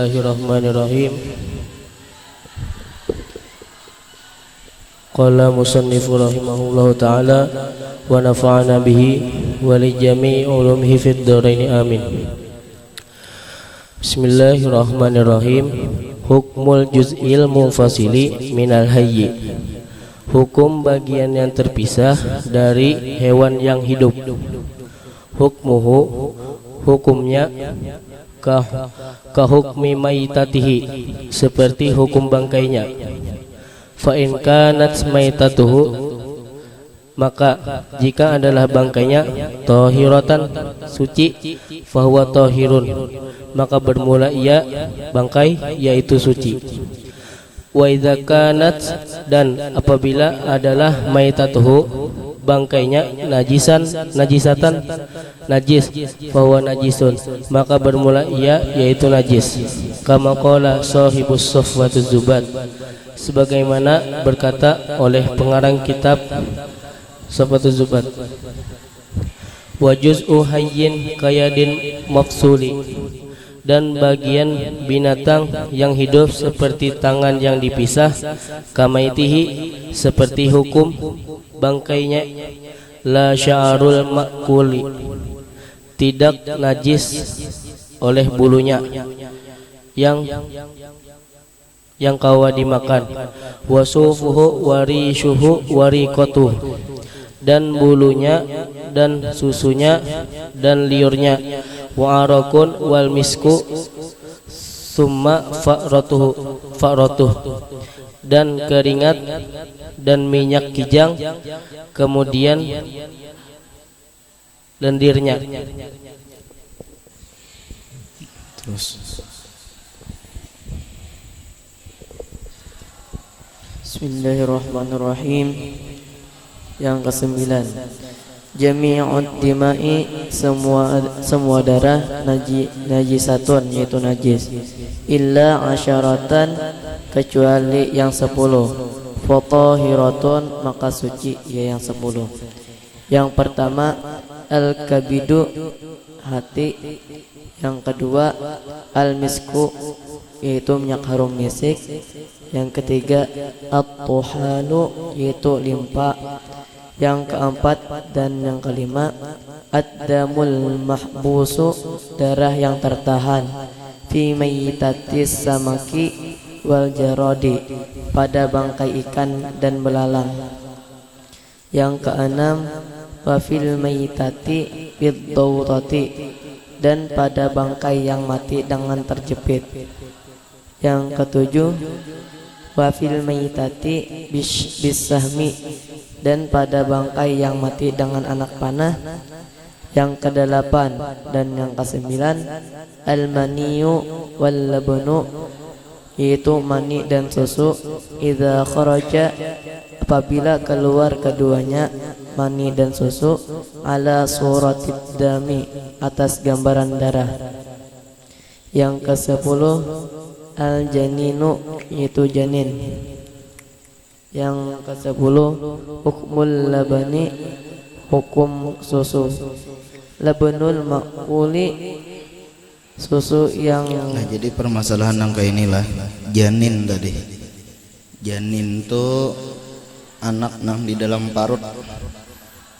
Bismillahirrahmanirrahim. Qala musannifu rahimahullahu ta'ala wa nafa'ana bihi wa li jami'i ulumihi fid dharaini amin. Bismillahirrahmanirrahim. Hukmul juz'il munfasili minal hayyi. Hukum bagian yang terpisah dari hewan yang hidup. Hukmuhu, hukumnya ka hukmi maitatihi, seperti hukum bangkainya. Fa in kanat maitatuhu, maka jika adalah bangkainya tahiratan, suci, fahuwa tahirun, maka bermula ia bangkai yaitu suci. Wa idza kanat, dan apabila adalah maitatuhu, bangkainya najisatan, najis, bahwa najisun, maka bermula ia yaitu najis. Kama qala sahibus safwatuz zubat, sebagaimana berkata oleh pengarang kitab Safwatuz Zubat. Wa juz'u hayyin kayadin mafsuli, dan bagian binatang yang hidup seperti tangan yang dipisah, kamaitihi, seperti hukum bangkainya. La sya'arul ma'kuli, tidak najis oleh bulunya yang kawa dimakan. Wasufuhu warishuhu warikotuh, dan bulunya dan susunya dan liurnya. Wa arakun wal misku summa fa'ratuh, dan keringat dan minyak kijang, kemudian lendirnya. Terus Bismillahirrahmanirrahim. Yang kesembilan, jami'ud dima'i, semua darah najisatun, yaitu najis, illa asyaratan, kecuali yang 10, fatahiratun, maka suci, ya yang 10. Yang pertama al-kabidu, hati. Yang kedua al-misku, yaitu minyak harum misik. Yang ketiga at-tuhanu, yaitu limpa. Yang keempat dan yang kelima ad-damul mahbusu, darah yang tertahan, fi mayyitatis samaki wal jarodi, pada bangkai ikan dan belalang. Yang keenam wa fil mayyitati bid-dawtati, dan pada bangkai yang mati dengan terjepit. Yang ketujuh wa fil mayyitati bisahmi, dan pada bangkai yang mati dengan anak panah. Yang kedelapan dan yang kesembilan al-maniyu wal labnu, yaitu mani dan susu. Idza kharaja, apabila keluar keduanya, mani dan susu, ala suratid dami, atas gambaran darah. Yang ke-10 al-janinu, yaitu janin. Yang ke-10 hukmul labani, hukum susu. Labnul ma'kuli, susu yang jadi permasalahan angka inilah janin tadi. Janin tuh anak nang di dalam parut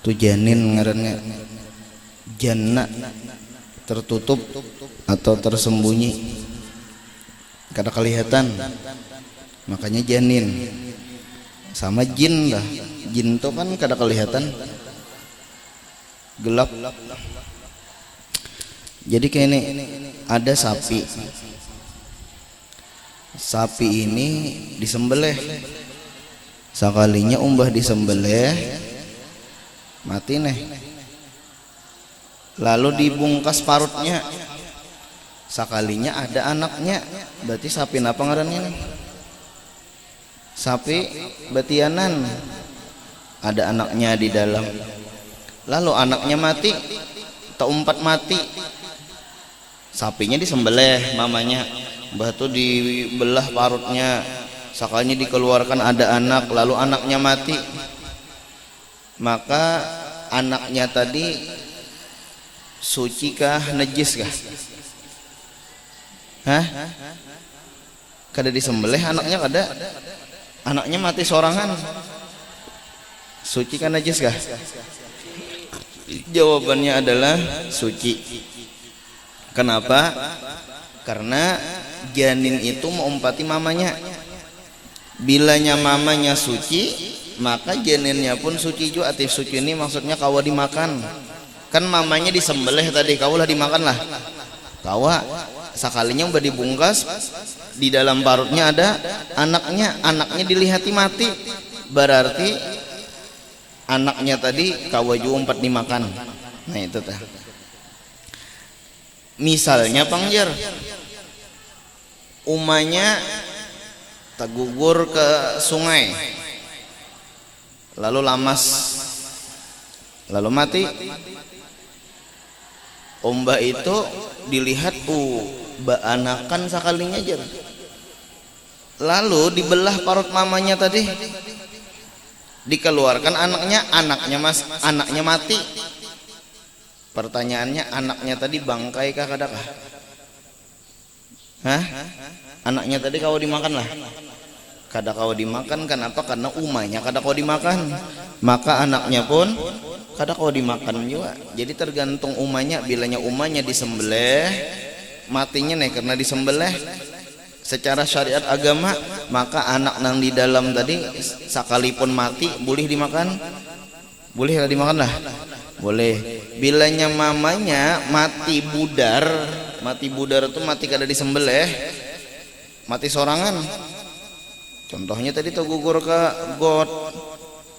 tuh janin, ngarannya janna, tertutup atau tersembunyi, kada kelihatan, makanya janin. Sama jin lah, jin tuh kan kada kelihatan, gelap. Jadi kayak ini ada sapi. Sapi ini disembelih. Sekalinya umbah disembelih, mati nih. Lalu dibungkas parutnya. Sekalinya ada anaknya. Berarti sapi apa ngarannya nih? Sapi betianan. Ada anaknya di dalam. Lalu anaknya mati, teumpat mati. Sapinya disembelih mamanya, batu dibelah parutnya, sakanya dikeluarkan ada anak, lalu anaknya mati. Maka anaknya tadi suci kah, najis kah? Hah? Kada disembelih anaknya, kada anaknya mati sorangan, suci kan najis kah? Jawabannya adalah suci. Kenapa? Karena janin itu mengumpati mamanya. Bilanya mamanya suci, maka janinnya pun suci juga. Aktif suci ini maksudnya kawa dimakan. Kan mamanya disembelih tadi, kaulah dimakan lah. Kawa sekalinya udah dibungkas, di dalam parutnya ada anaknya dilihati mati, berarti anaknya tadi kawa juga umpat dimakan. Nah itu teh. Misalnya pangjar, umanya tergugur ke sungai, lalu lamas, lalu mati. Omba itu dilihat anakan sekalinya aja, lalu dibelah parut mamanya tadi, dikeluarkan anaknya mati. Pertanyaannya, anaknya tadi bangkai kah kadakah? Hah? Anaknya tadi kau dimakan lah? Kada kau dimakan. Kenapa? Karena umanya kada kau dimakan, maka anaknya pun kada kau dimakan juga. Jadi tergantung umanya. Bilanya umanya disembelih, matinya nih karena disembelih secara syariat agama, maka anak nang di dalam tadi sekalipun mati boleh dimakan. Boleh lah dimakan lah, boleh. Bilanya mamanya mati budar itu mati kada disembelih, mati sorangan. Contohnya tadi tergugur ke got,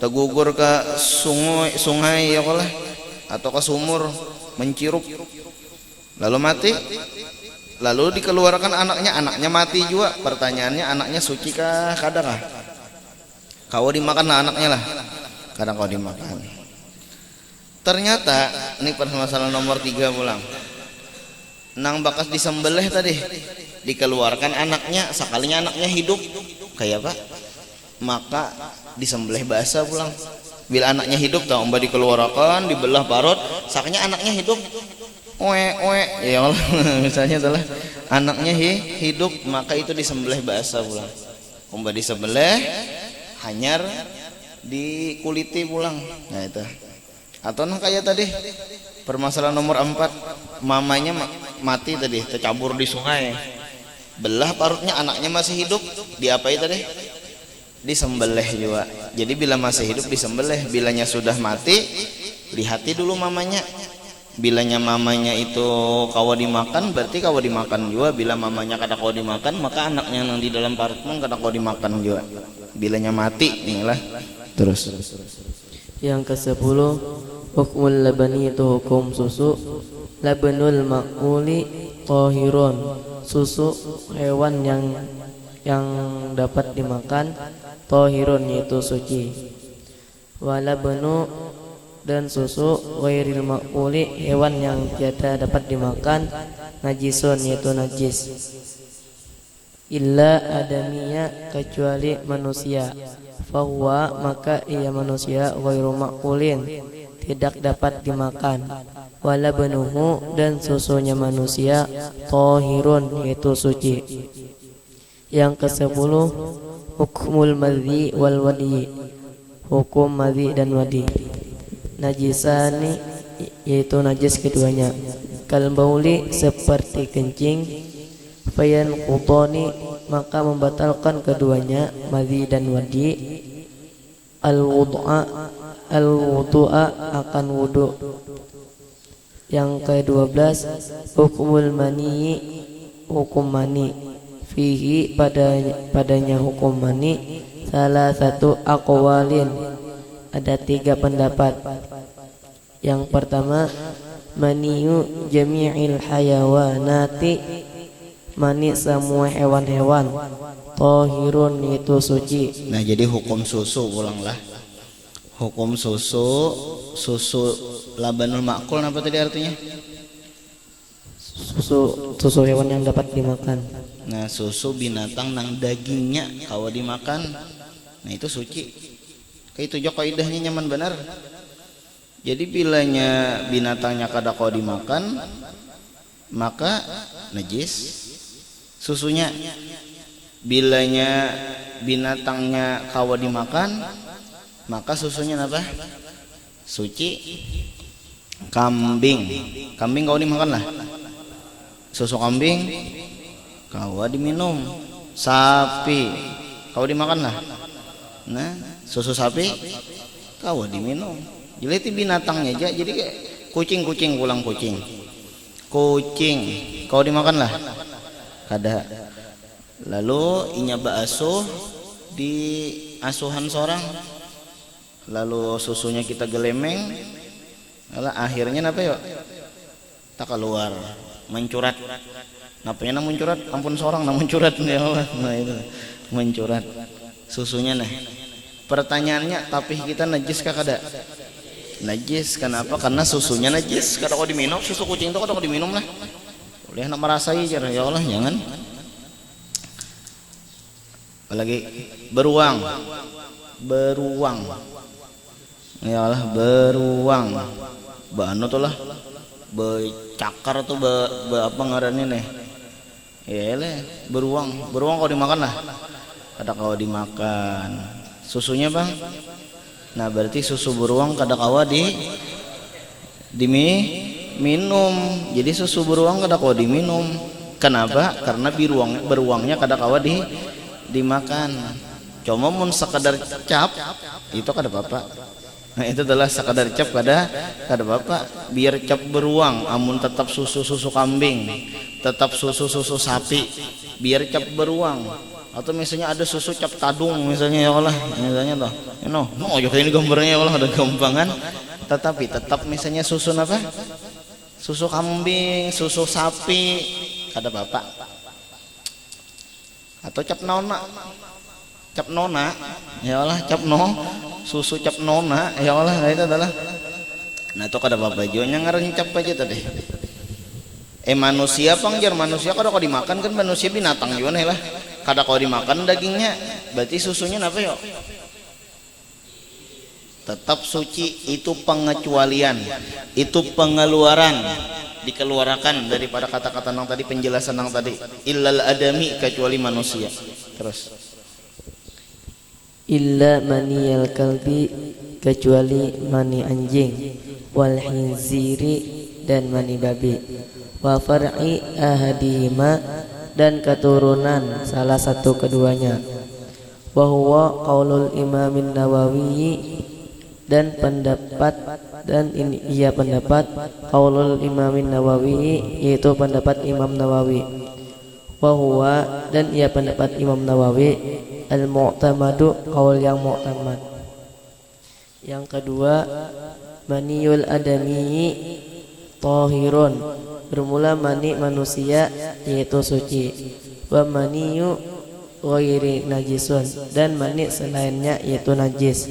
tergugur ke sungai ya kalah, atau ke sumur mencirup, lalu mati, lalu dikeluarkan anaknya mati juga. Pertanyaannya, anaknya suci kah kadang kah? Kau dimakan lah anaknya lah, kadang kau dimakan. Ternyata ini permasalahan nomor 3 pulang. Nang bakas disembelih tadi, dikeluarkan anaknya, sekalinya anaknya hidup kayak apa? Maka disembelih basah pulang. Bila anaknya hidup tau mbak dikeluarkan, dibelah parut, saknya anaknya hidup. Ya Allah, misalnya adalah anaknya hidup, maka itu disembelih basah pulang. Mbak disembelih hanyar dikuliti pulang. Nah itu. Atau nah kayak tadi permasalahan nomor 4, mamanya mati tadi, tercabur di sungai, belah parutnya, anaknya masih hidup, diapai tadi? Disembelih juga. Jadi bila masih hidup disembelih, bilanya sudah mati lihati dulu mamanya. Bilanya mamanya itu kawa dimakan, berarti kawa dimakan juga. Bila mamanya kada kawa dimakan, maka anaknya yang di dalam parut pun kada kawa dimakan juga. Bilanya mati, inilah terus. Yang ke-10, hukmul labani itu hukum susu. Labanul ma'uli tahirun, susu hewan yang dapat dimakan, tahirun yaitu suci. Walabanu, dan susu ghairil ma'uli, hewan yang tiada dapat dimakan, najisun yaitu najis. Illa adamiya, kecuali manusia, fahuwa, maka ia manusia, ghairu ma'ulin, tidak dapat dimakan. Walabanuhu, dan susunya manusia, tahirun yaitu suci. Yang ke-10, hukmul madhi wal wadi, hukum madhi dan wadi. Najisani, yaitu najis keduanya. Kal bauli, seperti kencing. Fayan qutani, maka membatalkan keduanya, madhi dan wadi. Al-wudu'a, akan wudu. Yang ke-12, hukmul mani, hukum mani. Fihi, padanya hukum mani, salah satu aqwalin, ada 3 pendapat. Yang pertama, maniyu jami'il hayawanati, mani semua hewan-hewan, tahirun itu suci. Nah jadi hukum susu ulanglah. Hukum susu labanul ma'kul apa tadi artinya? Susu hewan yang dapat dimakan. Nah susu binatang nang dagingnya kawa dimakan, nah itu suci. Kayak itu juga kaidahnya nyaman benar. Jadi bilanya binatangnya kada kawa dimakan, maka najis. susunya. Bilanya binatangnya kawa dimakan, maka susunya apa? Suci. Kambing kawa dimakan lah. Susu kambing kawa diminum. Sapi kawa dimakan lah. Nah, susu sapi kawa diminum. Jadi itu binatangnya aja. Jadi kayak kucing pulang kucing kawa dimakan lah. Kada. Lalu inya basuh di asuhan seorang, lalu susunya kita gelemeng, lalu akhirnya apa yuk? Tak keluar, mencurat. Napanya namun curat, ampun seorang namun curat ya Allah. Nah itu mencurat susunya nah. Pertanyaannya, tapi kita najis kah kada? Najis. Kenapa? Karena susunya najis. Kada kau diminum, susu kucing itu kada kau diminum lah. Boleh nak merasai ya Allah, jangan. Apalagi beruang ya Allah, beruang anu tuh lah, becakar tuh apa ngarannya nih ya lah, beruang kau dimakan lah. Kada kau dimakan. Susunya bang, nah berarti susu beruang kada kawa minum. Jadi susu beruang kada kawa diminum. Kenapa? Karena beruangnya kada kawa dimakan. Cuma mun sekadar cap itu kada apa-apa. Nah itu adalah sekadar cap kada apa-apa. Biar cap beruang, amun tetap susu kambing, tetap susu sapi, biar cap beruang. Atau misalnya ada susu cap tadung misalnya ya Allah, misalnya toh. Ini gambarnya ya Allah, ada gampangan. Tetapi tetap misalnya susu apa? Susu kambing, susu sapi, kada apa-apa. Atau cap nona ya Allah, susu cap nona ya Allah. Nah itu adalah, nah itu kada apa-apa juga ngarencap aja tadi. Manusia pangjar, manusia kada kau dimakan kan, manusia binatang juga nih lah, kada kau dimakan dagingnya, berarti susunya apa yuk? Tetap suci. Itu pengecualian, itu pengeluaran, dikeluarkan daripada kata-kata nang tadi, penjelasan nang tadi. Illal adami, kecuali manusia. Terus illa maniyal kalbi, kecuali mani anjing, wal khinziri, dan mani babi, wa far'i ahadihima, dan keturunan salah satu keduanya, wa huwa qaulul imamin Nawawi, dan pendapat qaulul imamin Nawawi, yaitu pendapat Imam Nawawi, wa huwa, dan ia pendapat Imam Nawawi, al-mu'tamadu, qaul yang mu'tamad. Yang kedua, maniyul adami tahirun, bermula mani manusia yaitu suci, wa maniyu ghairi najisun, dan mani selainnya yaitu najis.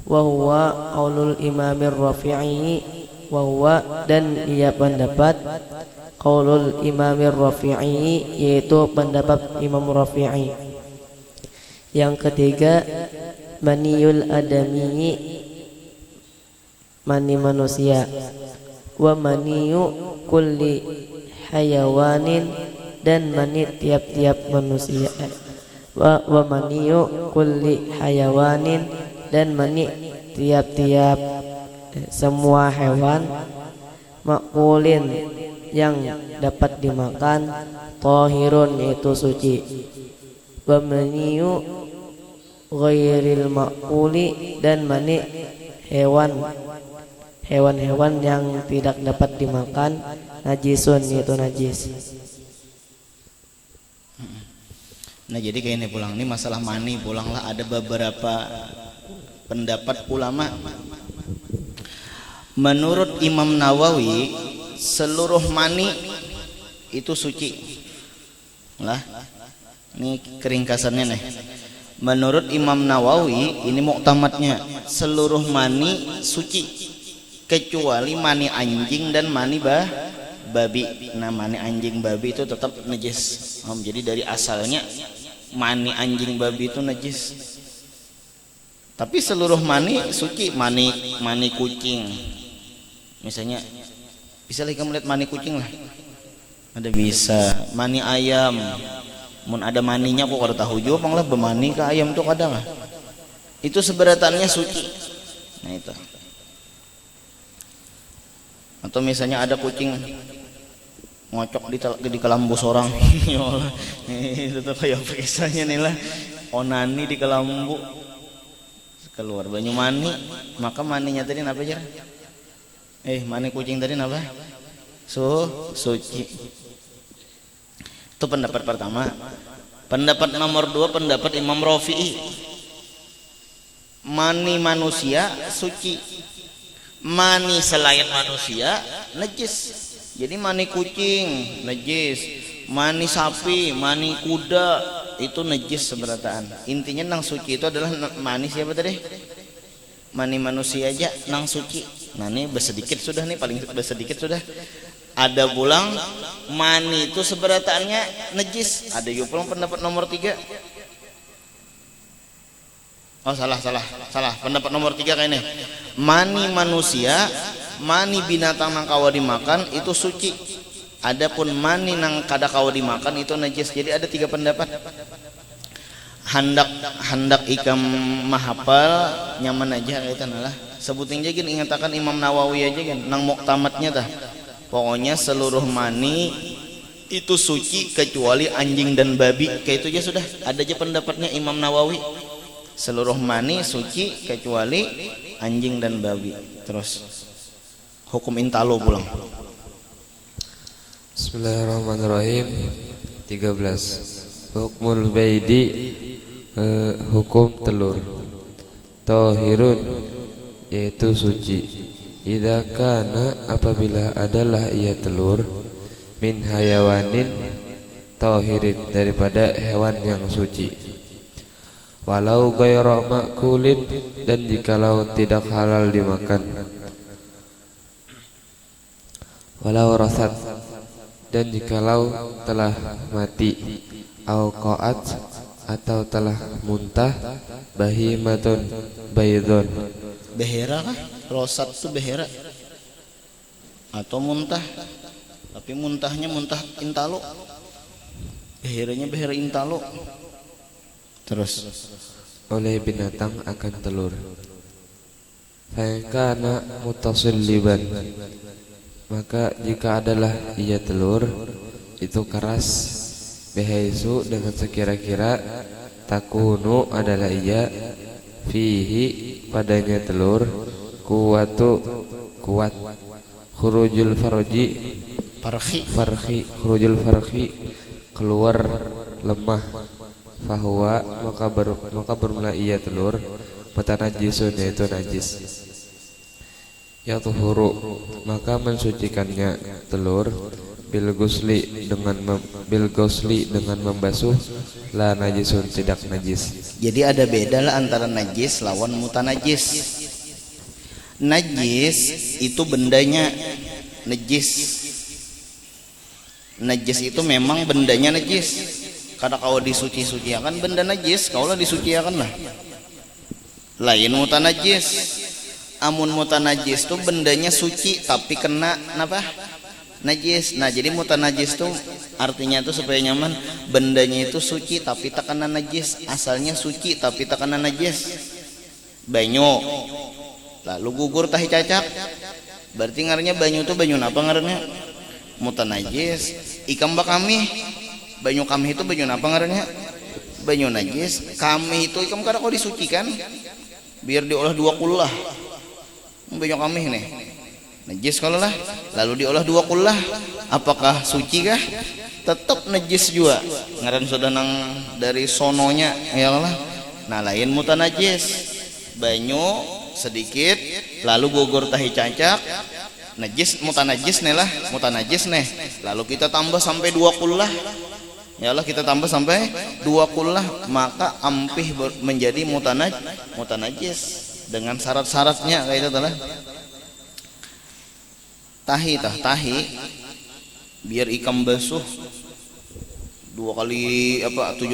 Wa huwa qaulul imamir Rafi'i, wa huwa, dan ia pendapat qaulul imamir Rafi'i, yaitu pendapat Imam Rafi'i. Yang ketiga, maniyul adami, mani manusia, wa maniyu kulli hayawanin, dan mani tiap-tiap manusia, wa maniyu kulli hayawanin, dan mani tiap-tiap semua hewan, makulin, yang dapat dimakan, tahirun, yaitu suci, wa maniyu ghairil makuli, dan mani hewan-hewan yang tidak dapat dimakan, najisun, yaitu najis. Nah jadi kayak ini pulang, ini masalah mani pulanglah, ada beberapa pendapat ulama. Menurut Imam Nawawi, seluruh mani itu suci lah. Ini keringkasannya nih. Menurut Imam Nawawi, ini muktamadnya, seluruh mani suci kecuali mani anjing dan mani babi. Nah mani anjing babi itu tetap najis. Jadi dari asalnya mani anjing babi itu najis. Tapi seluruh mani suci. Mani kucing misalnya, bisa lagi kamu lihat mani kucing lah. Ada bisa mani ayam. Mun ada maninya kok kada tahu juga panglah bemani ke ayam tuh kadang. Itu seberatannya suci. Nah itu. Atau misalnya ada kucing ngocok di kelambu seorang. Ya Allah. Itu tuh kayak kisahnya nih lah. Onani di kelambu. Keluar banyu mani, maka maninya tadi apa aja? Mani kucing tadi apa? Suci. Itu pendapat pertama. Pendapat nomor 2, pendapat Imam Rafi'i. Mani manusia suci. Mani selain manusia najis. Jadi mani kucing najis, mani sapi, mani kuda itu najis seberataan. Intinya nang suci itu adalah mani siapa tadi? Mani manusia aja nang suci. Nah ini bersedikit sudah nih, paling bersedikit sudah. Ada pulang mani itu seberataannya najis. Ada juga pulang pendapat nomor 3. Oh salah. Pendapat nomor 3 kayak ini. Mani manusia, mani binatang nang kawa dimakan itu suci. Adapun mani nang kada kawa dimakan itu najis. Jadi ada 3 pendapat. Handak ikam mahapal nyaman aja kaitan lah. Sebutin aja gini, ingatakan Imam Nawawi aja kan nang muktamadnya tah. Pokoknya seluruh mani itu suci kecuali anjing dan babi. Kayak itu aja sudah. Ada aja pendapatnya Imam Nawawi. Seluruh mani suci kecuali anjing dan babi. Terus hukum intalo pulang. Bismillahirrahmanirrahim. 13. Hukmul baidi, hukum telur. Tahirun, yaitu suci. Idza kana, apabila adalah ia telur, min hayawanin tahirin, daripada hewan yang suci. Walau ghayra makulin, dan jikalau tidak halal dimakan. Walau rasad, dan jikalau telah mati. Au qaat, atau telah muntah. Bahimatun baydun, Behera kah? Rosat tuh behera atau muntah, tapi muntahnya muntah intalo, beheranya behera intalo. Terus oleh binatang akan telur. Fakana mutasilliban, maka jika adalah ia telur itu keras, behaisu, dengan sekira-kira, takunu, adalah ia, fihi, padanya telur, kuat, khurujul farji, khurujul farji, keluar lemah, fahuwa, maka bermula ia telur, mutanajisun, yaitu najis. Yatuhuru, maka mensucikannya telur, bil gusli, dengan membasuh, la najisun, tidak najis. jadi ada beda lah antara najis lawan mutanajis. Najis itu bendanya najis. Najis itu memang bendanya najis. Karena kalau disuci-suciakan benda najis, kaulah disuciakan lah. Lain mutanajis. Amun mutanajis itu bendanya suci tapi kena apa? Najis. Nah, jadi mutanajis itu artinya itu supaya nyaman, bendanya itu suci tapi tak kena najis. Asalnya suci tapi tak kena najis. Banyu. Lalu gugur tahi cacak, berarti ngarannya banyu itu banyu apa ngarannya? Mutanajis. Ikam bakami, banyu kami itu banyu apa ngarannya? Banyu najis. Kami itu ikam kada kau disucikan, biar diolah 2 kullah. Banyu kami nih najis kalau lah, lalu diolah 2 kullah, apakah suci kah? Tetap najis juga. Ngaran sudah nang dari sononya ya Allah. Nah, lain mutanajis. Banyu sedikit lalu gugur tahi cacak, najis, mutanajis nih lah, mutanajis nih, lalu kita tambah sampai 2 kullah ya Allah, kita tambah sampai 2 kullah, maka ampih menjadi mutanajis dengan syarat-syaratnya kayak itu lah. Tahi biar ikam basuh 7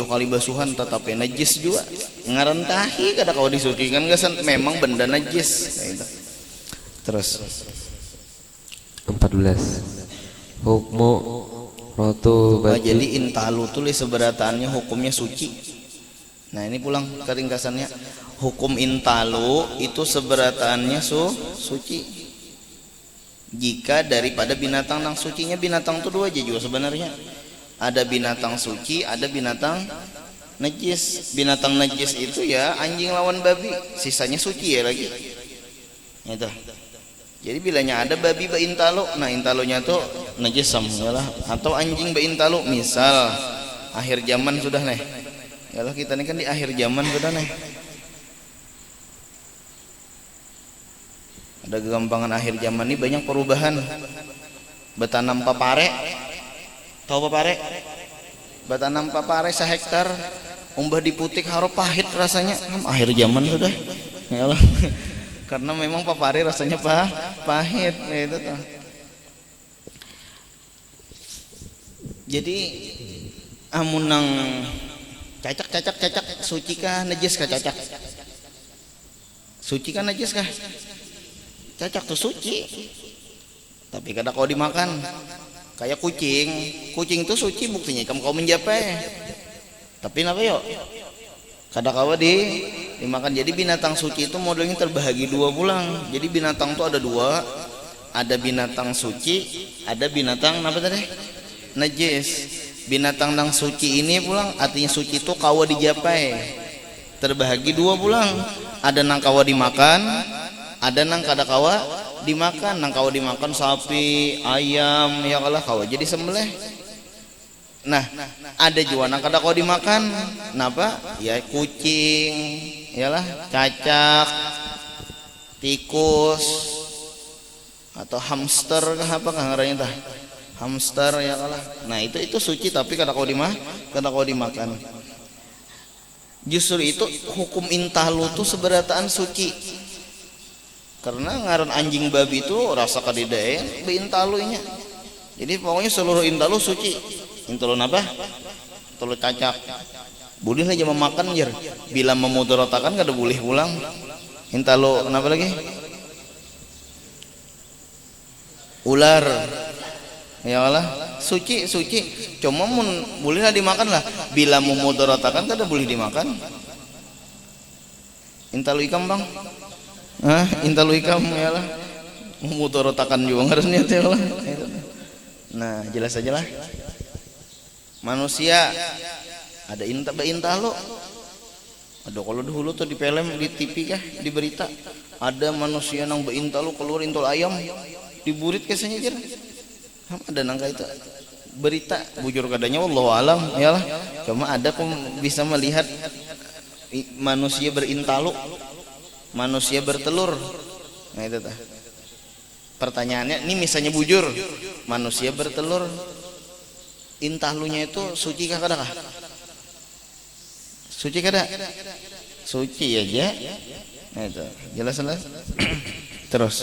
kali basuhan tetapi najis juga. Ngaran tahi kada kau disucikan gasan, memang benda najis gitu. Terus 14. Hukmu Rotubati. Jadi intalu tulis seberataannya hukumnya suci. Nah ini pulang keringkasannya. Hukum intalu itu seberataannya suci. Jika daripada binatang nang sucinya, binatang itu dua aja juga sebenarnya. Ada binatang suci, ada binatang najis. Binatang najis itu ya anjing lawan babi, sisanya suci ya lagi. Itu. Jadi bilanya ada babi beintalo, nah intalonya tuh najis lah. Atau anjing beintalo, misal akhir zaman sudah nih. Kalau kita ini kan di akhir zaman sudah nih. Ada kegampangan akhir zaman ini banyak perubahan. Betanam papare. Tahu papare? Betanam papare sehektar, umbah diputik haro pahit rasanya. Akhir zaman sudah. Ya Allah. Karena memang papare rasanya pahit itu tuh. Jadi amunang cacak suci kah najis kah cacak? Suci kah najis kah? Cacak tuh suci. Tapi kadang kau dimakan kayak kucing tuh suci buktinya kau menjapai. Tapi kenapa yuk? Kadang kau dimakan. Jadi binatang suci itu modelnya terbahagi dua pulang. Jadi binatang tuh ada dua, ada binatang suci, ada binatang apa tadi? Najis. Binatang nang suci ini pulang artinya suci itu kawa dijapai. Terbahagi dua pulang. Ada nang kawa dimakan, ada nang kada kawa dimakan. Nang kawa dimakan sapi, ayam, ya kalah kawa jadi sembelih. Nah, ada juga nang kada kawa dimakan. Kenapa? Ya kucing, yalah, cacak, tikus, atau hamster kah apa kah ngarannya tah? Hamster ya kalah. Nah, itu suci tapi kada kawa dimakan. Justru itu hukum intalu tuh seberataan suci. Karena ngaran anjing babi itu rasa kadidae beintalunya. Jadi pokoknya seluruh intalu suci. Intalu apa? Intalu cacak. Boleh aja memakan jer. Bila memudaratakan kada boleh pulang. Intalu kenapa lagi? Ular. Ya Allah, suci. Cuma bolehlah dimakan lah. Bila memudaratakan kada boleh dimakan. Intalu ikam bang. Intalu ikam ya lah. Memudaratakan juga harusnya ya Allah. Nah, jelas aja lah. Manusia ada intalo. Aduh, kalau dulu tuh di film, di TV kah, di berita ada manusia nang beintalo keluar intol ayam diburit kesanya aja. Ada nangka itu berita bujur kadanya wallahu alam ya lah. Cuma ada kok bisa melihat manusia berintalo, manusia bertelur. Nah itu tah. Pertanyaannya, ini misalnya bujur manusia bertelur, intalunya itu suci kah kada kah? Suci kada? Suci aja. Nah itu jelas. Terus.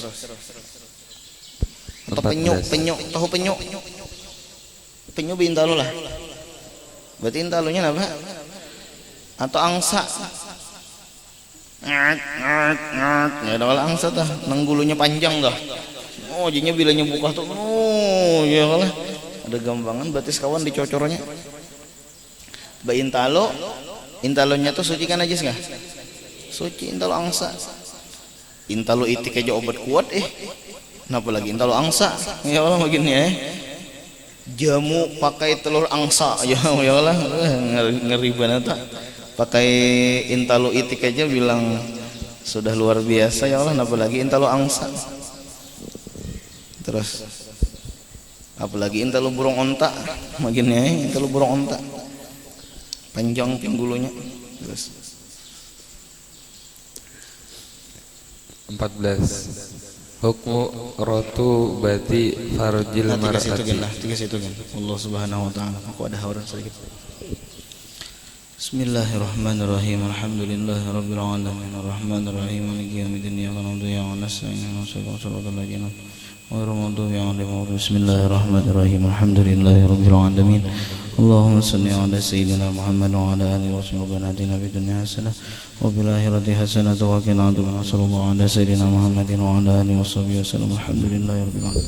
Atau penyu, tahu penyu? Penyu bintalo lah. Berarti intalunya apa? Atau angsa? Ya kalau angsa tah, nanggulunya panjang dah. Oh, jadinya bilanya buka tuh. Oh, ya kalah. Ada gampangan berarti sekawan dicocornya. Intalo, intalonya tuh suci kan najis enggak? Suci intalo angsa. Intalo itik aja obat kuat Kenapa lagi intalo angsa? Ya Allah begini Jamu pakai telur angsa. Ya Allah, ngeri banget tak. Pakai intalo itik aja bilang sudah luar biasa ya Allah, kenapa lagi intalo angsa? Terus apalagi intalo burung onta, begini intalo burung onta. Panjang pinggulunya. Terus 14. Hukmu rotu bati farjil mar'ati. Tiga situ kan. Allah Subhanahu wa taala. Aku ada hauran sedikit. Bismillahirrahmanirrahim. Alhamdulillahirabbil alamin. Arrahmanirrahim. Maliki yaumiddin. Iyyaka na'budu wa iyyaka nasta'in. Ihdinas siratal ladzina ghairil maghdubi 'alaihim. Bismillahirrahmanirrahim. Alhamdulillahirabbil alamin. Allahumma shalli ala sayyidina Muhammad wa ala alihi wa sahbihi atina fid dunya hasanah wa fil akhirati hasanah wa qina adzabannar. Sallallahu ala sayyidina Muhammadin wa ala alihi wa sahbihi wasallam. Alhamdulillahirabbil alamin.